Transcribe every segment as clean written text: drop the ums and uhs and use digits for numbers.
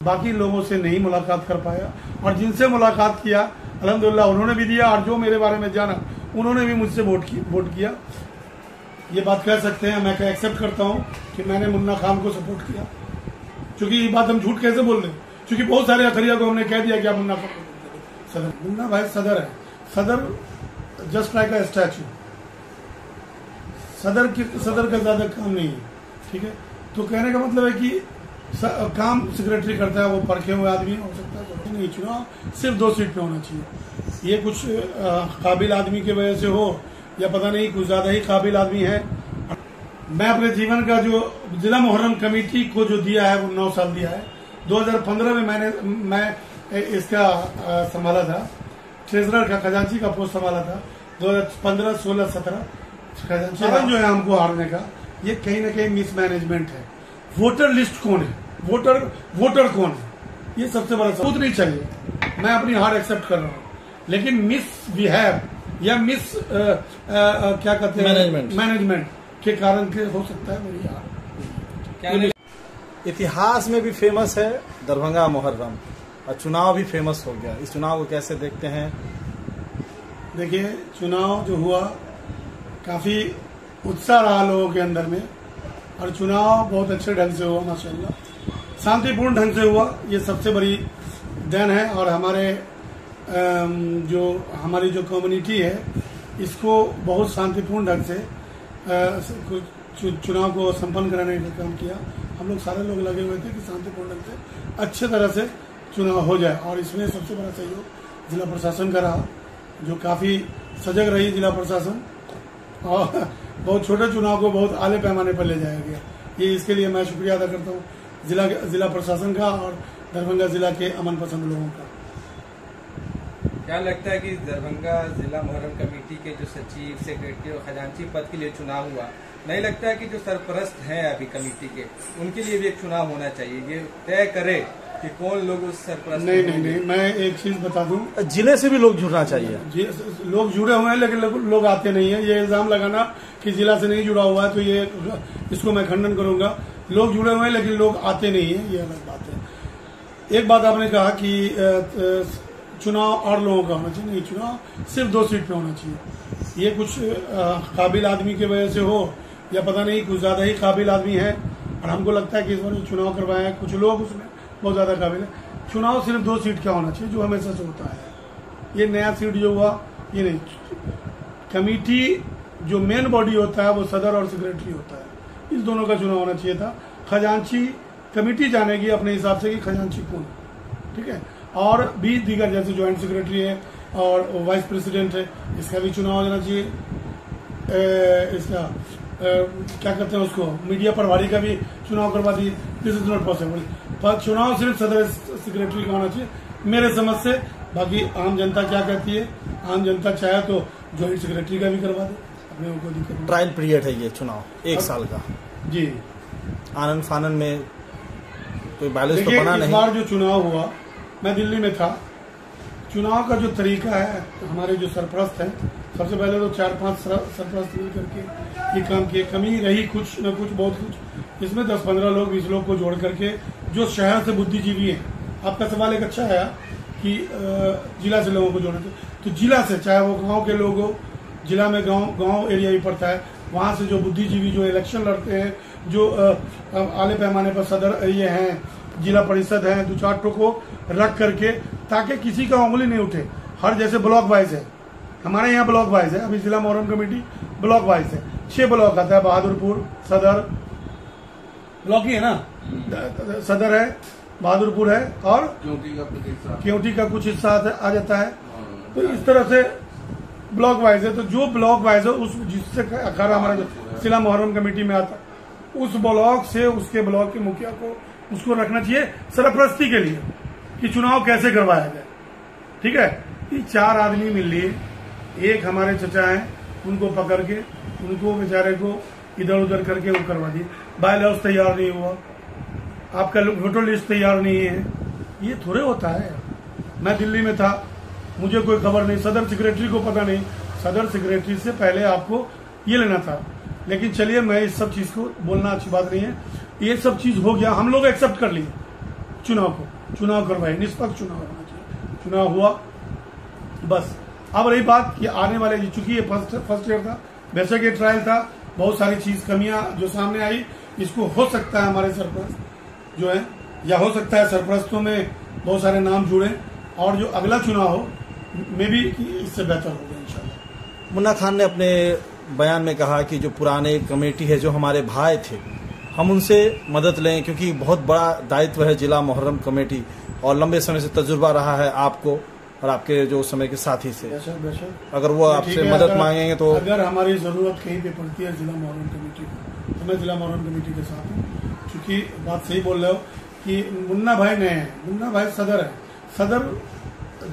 बाकी लोगों से नहीं मुलाकात कर पाया, और जिनसे मुलाकात किया अल्हम्दुलिल्लाह उन्होंने भी दिया, और जो मेरे बारे में जाना उन्होंने भी मुझसे वोट किया। ये बात कह सकते हैं, मैं एक्सेप्ट करता हूँ कि मैंने मुन्ना खान को सपोर्ट किया, क्योंकि ये बात हम झूठ कैसे बोल रहे हैं, क्योंकि बहुत सारे अखरिया को हमने कह दिया कि आप मुन्ना खान सदर, मुन्ना भाई सदर है, सदर जस्ट लाइक अ स्टैचू, सदर का ज्यादा काम नहीं है, ठीक है। तो कहने का मतलब है कि काम सेक्रेटरी करता है, वो परखे हुए आदमी हो सकता है, नहीं चुनाव सिर्फ 2 सीट पे होना चाहिए। ये कुछ काबिल आदमी की वजह से हो या पता नहीं कुछ ज्यादा ही काबिल आदमी है। मैं अपने जीवन का जो जिला मुहर्रम कमेटी को जो दिया है वो 9 साल दिया है। 2015 में मैं इसका संभाला था, ट्रेजरर का, खजांची का पोस्ट संभाला था। 2015, 16, 17 खजांची जो है हमको हारने का, ये कहीं ना कहीं मिसमैनेजमेंट है। वोटर लिस्ट कौन है, वोटर कौन है, ये सबसे बड़ा सबूत नहीं चाहिए। मैं अपनी हार एक्सेप्ट कर रहा हूँ, लेकिन मिस बिहेव या मिस क्या कहते हैं मैनेजमेंट के कारण के हो सकता है मेरी हार। इतिहास में भी फेमस है दरभंगा मुहर्रम, और चुनाव भी फेमस हो गया। इस चुनाव को कैसे देखते हैं? देखिए, चुनाव जो हुआ काफी उत्साह रहा लोगों के अंदर में, और चुनाव बहुत अच्छे ढंग से हुआ माशाल्लाह, शांतिपूर्ण ढंग से हुआ। ये सबसे बड़ी देन है, और हमारी जो कम्युनिटी है इसको बहुत शांतिपूर्ण ढंग से चुनाव को संपन्न कराने का काम किया। हम लोग सारे लोग लगे हुए थे कि शांतिपूर्ण ढंग से अच्छे तरह से चुनाव हो जाए, और इसमें सबसे बड़ा सहयोग जिला प्रशासन का रहा, जो काफी सजग रही जिला प्रशासन, और बहुत छोटे चुनाव को बहुत आले पैमाने पर ले जाया गया। ये इसके लिए मैं शुक्रिया अदा करता हूँ जिला प्रशासन का और दरभंगा जिला के अमन पसंद लोगों का। क्या लगता है कि दरभंगा जिला मुहर्रम कमेटी के जो सचिव, सेक्रेटरी और खजांची पद के लिए चुनाव हुआ, नहीं लगता है कि जो सरपरस्त हैं अभी कमेटी के, उनके लिए भी एक चुनाव होना चाहिए, ये तय करे कि कौन लोग उस सरपरस्त? नहीं, मैं एक चीज बता दूं, जिले से भी लोग जुड़ना चाहिए। लोग जुड़े हुए हैं लेकिन लोग आते नहीं है। ये इल्जाम लगाना कि जिला से नहीं जुड़ा हुआ है, तो ये इसको मैं खंडन करूंगा। लोग जुड़े हुए हैं लेकिन लोग आते नहीं है, ये अलग बात है। एक बात आपने कहा कि चुनाव और लोगों का होना चाहिए, नहीं, चुनाव सिर्फ 2 सीट पे होना चाहिए। ये कुछ काबिल आदमी की वजह से हो या पता नहीं कुछ ज्यादा ही काबिल आदमी है, और हमको लगता है कि इस बार चुनाव करवाए हैं कुछ लोग उसमें बहुत ज्यादा काबिल है। चुनाव सिर्फ 2 सीट का होना चाहिए, जो हमेशा से होता है। ये नया सीट जो हुआ ये नहीं, कमेटी जो मेन बॉडी होता है वो सदर और सेक्रेटरी होता है, इस दोनों का चुनाव होना चाहिए था। खजांची कमेटी जानेगी अपने हिसाब से कि खजांची कौन, ठीक है, और भी दीगर जैसे ज्वाइंट सेक्रेटरी है और वाइस प्रेसिडेंट है, इसका भी चुनाव हो जाना चाहिए। इसका क्या कहते हैं उसको, मीडिया प्रभारी का भी चुनाव करवा दिए। दिस इज नॉट पॉसिबल, पर चुनाव सिर्फ सदर सेक्रेटरी का होना चाहिए मेरे समझ से। बाकी आम जनता क्या कहती है, आम जनता चाहे तो ज्वाइंट सेक्रेटरी का भी करवा दे, अपने को दिक्कत। ट्रायल पीरियड है ये चुनाव 1 साल का जी। आनंद फानन में कोई बैलेंस तो बना नहीं। इस बार जो चुनाव हुआ, मैं दिल्ली में था, चुनाव का जो तरीका है, हमारे जो सरपरस्त हैं, सबसे पहले तो 4-5 सरपरस्त मिल करके ये काम किए। कमी रही कुछ न कुछ, बहुत कुछ, इसमें 10-15 लोग 20 लोग को जोड़ करके जो शहर से बुद्धिजीवी हैं। आपका सवाल एक अच्छा है कि जिला से लोगों को जोड़े थे, तो जिला से, चाहे वो गांव के लोग हो, जिला में गांव एरिया भी पड़ता है, वहां से जो बुद्धिजीवी जो इलेक्शन लड़ते हैं, जो आले पैमाने पर सदर ये हैं, जिला परिषद है, 2-4 को रख करके, ताकि किसी का उंगली नहीं उठे। हर जैसे ब्लॉक वाइज है, हमारे यहाँ ब्लॉक वाइज है, अभी जिला मुहर्रम कमेटी ब्लॉक वाइज है, 6 ब्लॉक आता है, बहादुरपुर, सदर ब्लॉक ही है ना, सदर है, बहादुरपुर है, और केवटी का कुछ हिस्सा आ जाता है। तो इस तरह से ब्लॉक वाइज है। तो जो ब्लॉक वाइज है उस जिससे अखाड़ा हमारा जो जिला मुहर्रम कमेटी में आता है, उस ब्लॉक से उसके ब्लॉक के मुखिया को उसको रखना चाहिए सरपरस्ती के लिए कि चुनाव कैसे करवाया जाए, ठीक है। ये 4 आदमी मिल लिए, एक हमारे चचा हैं, उनको पकड़ के उनको बेचारे को इधर उधर करके वो करवा दिए। बाय लॉस तैयार नहीं हुआ, आपका वोटर लिस्ट तैयार नहीं है, ये थोड़े होता है। मैं दिल्ली में था, मुझे कोई खबर नहीं, सदर सेक्रेटरी को पता नहीं, सदर सेक्रेटरी से पहले आपको ये लेना था। लेकिन चलिए, मैं इस सब चीज को बोलना अच्छी बात नहीं है, ये सब चीज हो गया, हम लोग एक्सेप्ट कर लिए चुनाव को। चुनाव करवाए, निष्पक्ष चुनाव होना चाहिए। चुनाव हुआ बस। अब रही बात कि आने वाले, चूंकि ये फर्स्ट ईयर था, बेशक ये ट्रायल था, बहुत सारी चीज कमियां जो सामने आई, इसको हो सकता है हमारे सरपरस्त जो है, या हो सकता है सरपरस्तों में बहुत सारे नाम जुड़े और जो अगला चुनाव हो में भी इससे बेहतर होगा इंशाल्लाह। मुन्ना खान ने अपने बयान में कहा कि जो पुराने कमेटी है, जो हमारे भाई थे, हम उनसे मदद लें, क्योंकि बहुत बड़ा दायित्व है जिला मुहर्रम कमेटी और लंबे समय से तजुर्बा रहा है आपको और आपके जो समय के साथी से। बेशक अगर वो आपसे मदद मांगेंगे तो अगर हमारी जरूरत कहीं पे पड़ती है जिला मुहर्रम कमेटी को, तो मैं जिला मुहर्रम कमेटी के साथ हूँ। क्योंकि बात सही बोल रहे हो कि मुन्ना भाई नए हैं, मुन्ना भाई सदर है, सदर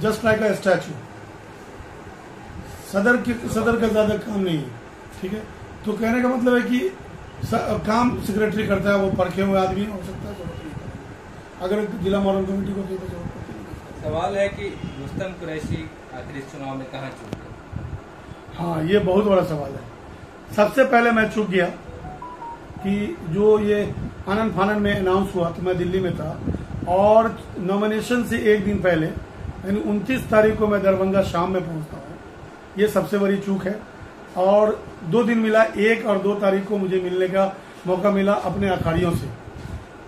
जस्ट लाइक अ स्टैचू, सदर का ज्यादा काम नहीं है, ठीक है। तो कहने का मतलब है कि काम सेक्रेटरी करता है, वो परखे हुए आदमी हो सकता है, जरूरत नहीं पड़ेगी। अगर जिला मुहर्रम कमेटी को कहीं पर जरूरत पड़ती है। सवाल है कि रुस्तम कुरैशी आखिर इस चुनाव में कहाँ चूक गए? हाँ, ये बहुत बड़ा सवाल है। सबसे पहले मैं चूक गया कि जो ये आनंद फानन में अनाउंस हुआ तो मैं दिल्ली में था, और नॉमिनेशन से एक दिन पहले यानी 29 तारीख को मैं दरभंगा शाम में पहुंचता हूँ। ये सबसे बड़ी चूक है। और 2 दिन मिला, 1 और 2 तारीख को मुझे मिलने का मौका मिला अपने अखाड़ियों से।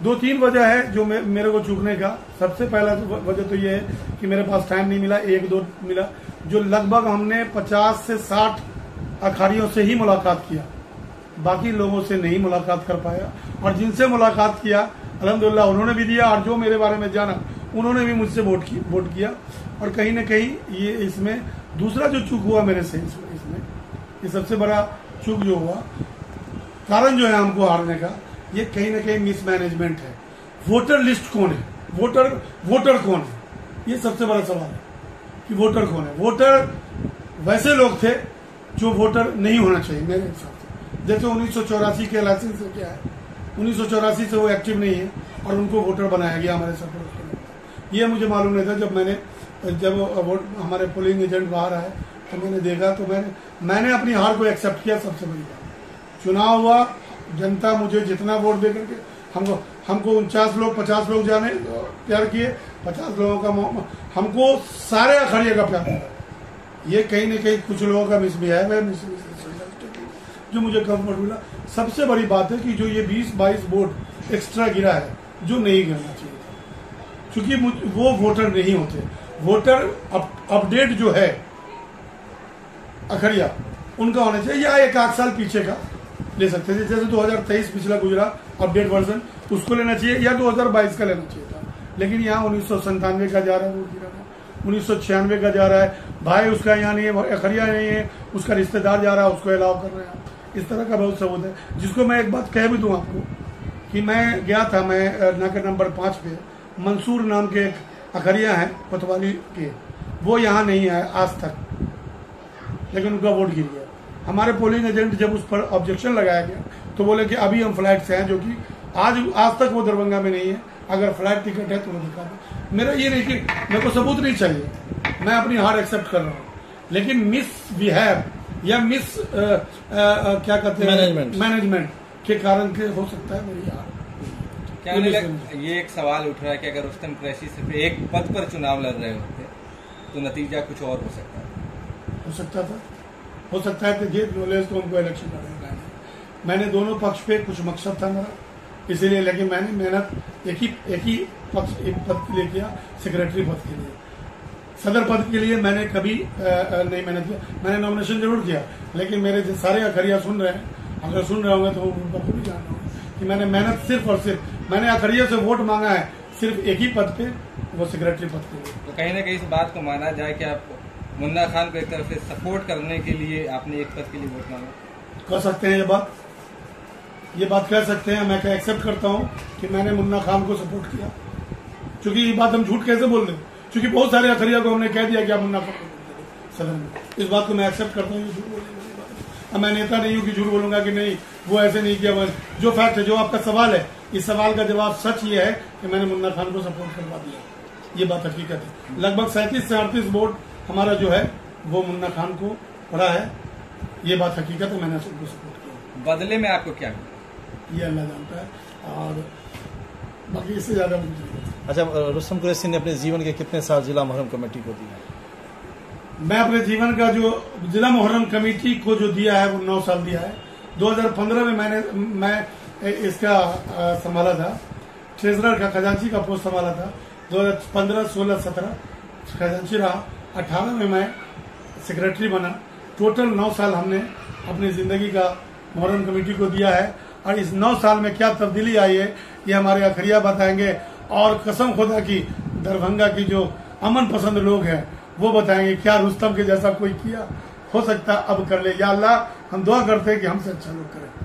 2-3 वजह है जो मेरे को चूकने का। सबसे पहला वजह तो ये है कि मेरे पास टाइम नहीं मिला, 1-2 मिला, जो लगभग हमने 50 से 60 अखाड़ियों से ही मुलाकात किया, बाकी लोगों से नहीं मुलाकात कर पाया। और जिनसे मुलाकात किया अल्हम्दुलिल्लाह उन्होंने भी दिया, और जो मेरे बारे में जाना उन्होंने भी मुझसे वोट किया। और कहीं न कहीं ये इसमें दूसरा जो चूक हुआ मेरे से इसमें ये सबसे बड़ा चूक जो हुआ, कारण जो है हमको हारने का, ये कहीं न कहीं मिसमैनेजमेंट है। वोटर लिस्ट कौन है, वोटर कौन है, ये सबसे बड़ा सवाल है कि वोटर कौन है। वोटर वैसे लोग थे जो वोटर नहीं होना चाहिए मेरे हिसाब से। जैसे 1984 के इलेक्शन से क्या है, 1984 से वो एक्टिव नहीं है और उनको वोटर बनाया गया हमारे सरपंच। ये मुझे मालूम नहीं था। जब हमारे पोलिंग एजेंट बाहर आए तो मैंने देखा, तो मैंने अपनी हार को एक्सेप्ट किया। सबसे बड़ी बात, चुनाव हुआ, जनता मुझे जितना वोट दे करके हमको 49 लोग 50 लोग जाने प्यार किए, 50 लोगों का हमको सारे अखाड़ियों का प्यार मिला। ये कहीं न कहीं कुछ लोगों का मिसबिहेव है, जो मुझे कंफर्ट मिला। सबसे बड़ी बात है कि जो ये 20-22 वोट एक्स्ट्रा गिरा है, जो नहीं गिरना चाहिए था, क्योंकि वो वोटर नहीं होते। वोटर अपडेट जो है अखड़िया उनका होना चाहिए, या 1 साल पीछे का ले सकते थे। जैसे 2023 पिछला गुजरा अपडेट वर्जन, उसको लेना चाहिए, या 2022 का लेना चाहिए था। लेकिन यहाँ 1997 का जा रहा है, वो गिरा है 1996 का जा रहा है। भाई उसका यहाँ नहीं है, अखड़िया नहीं है, उसका रिश्तेदार जा रहा है, उसको अलाउ कर रहे हैं। इस तरह का बहुत सबूत है, जिसको मैं एक बात कह भी दूं आपको कि मैं गया था, मैं नाका नंबर 5 पे मंसूर नाम के एक अखड़िया है कोतवाली के, वो यहाँ नहीं आए आज तक, लेकिन उनका वोट गिर गया। हमारे पोलिंग एजेंट जब उस पर ऑब्जेक्शन लगाया गया तो बोले कि अभी हम फ्लाइट से हैं, जो कि आज तक वो दरभंगा में नहीं है। अगर फ्लाइट टिकट है तो वो दिखा दो। मेरा ये नहीं कि मेरे को सबूत नहीं चाहिए, मैं अपनी हार एक्सेप्ट कर रहा हूँ, लेकिन मिसबिहेव या क्या कहते हैं मैनेजमेंट के कारण के हो सकता है मेरी हार। क्या ये एक सवाल उठ रहा है कि अगर रुस्तम कुरैशी सिर्फ एक पद पर चुनाव लड़ रहे होते तो नतीजा कुछ और हो सकता है? हो सकता है कि जेब नॉलेज तो उनको इलेक्शन लड़ने का। मैंने दोनों पक्ष पे कुछ मकसद था मेरा, इसीलिए, लेकिन मैंने मेहनत एक ही पद के लिए किया, सेक्रेटरी पद के लिए। सदर पद के लिए मैंने कभी नहीं मेहनत किया। मैंने नॉमिनेशन जरूर किया, लेकिन मेरे जो सारे अखड़िया सुन रहे हैं, अगर सुन रहे होंगे तो उनको भी जान रहा हूँ कि मैंने मेहनत सिर्फ और सिर्फ मैंने अखड़िया से वोट मांगा है सिर्फ एक ही पद पे, वो सेक्रेटरी पद के लिए। तो कहीं ना कहीं इस बात को माना जाए कि आप मुन्ना खान को एक तरफ से सपोर्ट करने के लिए आपने एक पद के लिए वोट मांगा? कह सकते हैं ये बात कह सकते हैं। मैं एक्सेप्ट करता हूँ कि मैंने मुन्ना खान को सपोर्ट किया, क्योंकि ये बात हम झूठ कैसे बोल रहे हैं, क्योंकि बहुत सारे अखड़िया को हमने कह दिया कि आप मुन्ना खान को सदन में। इस बात को मैं एक्सेप्ट करता हूँ, झूठ बोलने वाली बात है। मैं नेता नहीं हूँ कि झूठ बोलूंगा कि नहीं वो ऐसे नहीं किया। जो फैक्ट है, जो आपका सवाल है, इस सवाल का जवाब सच ये है कि मैंने मुन्ना खान को सपोर्ट करवा दिया। ये बात हकीकत है। लगभग 37 से 38 वोट हमारा जो है वो मुन्ना खान को पड़ा है। ये बात हकीकत है, मैंने उनको सपोर्ट किया। बदले में आपको क्या मिला ये अल्लाह जानता है, और बाकी इससे ज्यादा मुझे अच्छा, रुस्तम कुरैशी ने अपने जीवन के कितने साल जिला मुहर्रम कमेटी को दिए? मैं अपने जीवन का जो जिला मुहर्रम कमेटी को जो दिया है वो 9 साल दिया है। 2015 में मैं इसका संभाला था, ट्रेजरर का, खजांची का पोस्ट संभाला था। 2015, 16, 17 खजांची रहा। 18 में मैं सेक्रेटरी बना। टोटल 9 साल हमने अपनी जिंदगी का मुहर्रम कमेटी को दिया है। और इस 9 साल में क्या तब्दीली आई है ये हमारे अखरिया बताएंगे, और कसम खुदा की दरभंगा की जो अमन पसंद लोग हैं वो बताएंगे क्या रुस्तम के जैसा कोई किया हो सकता अब कर ले। या अल्लाह हम दुआ करते हैं कि हमसे अच्छा लोग करें।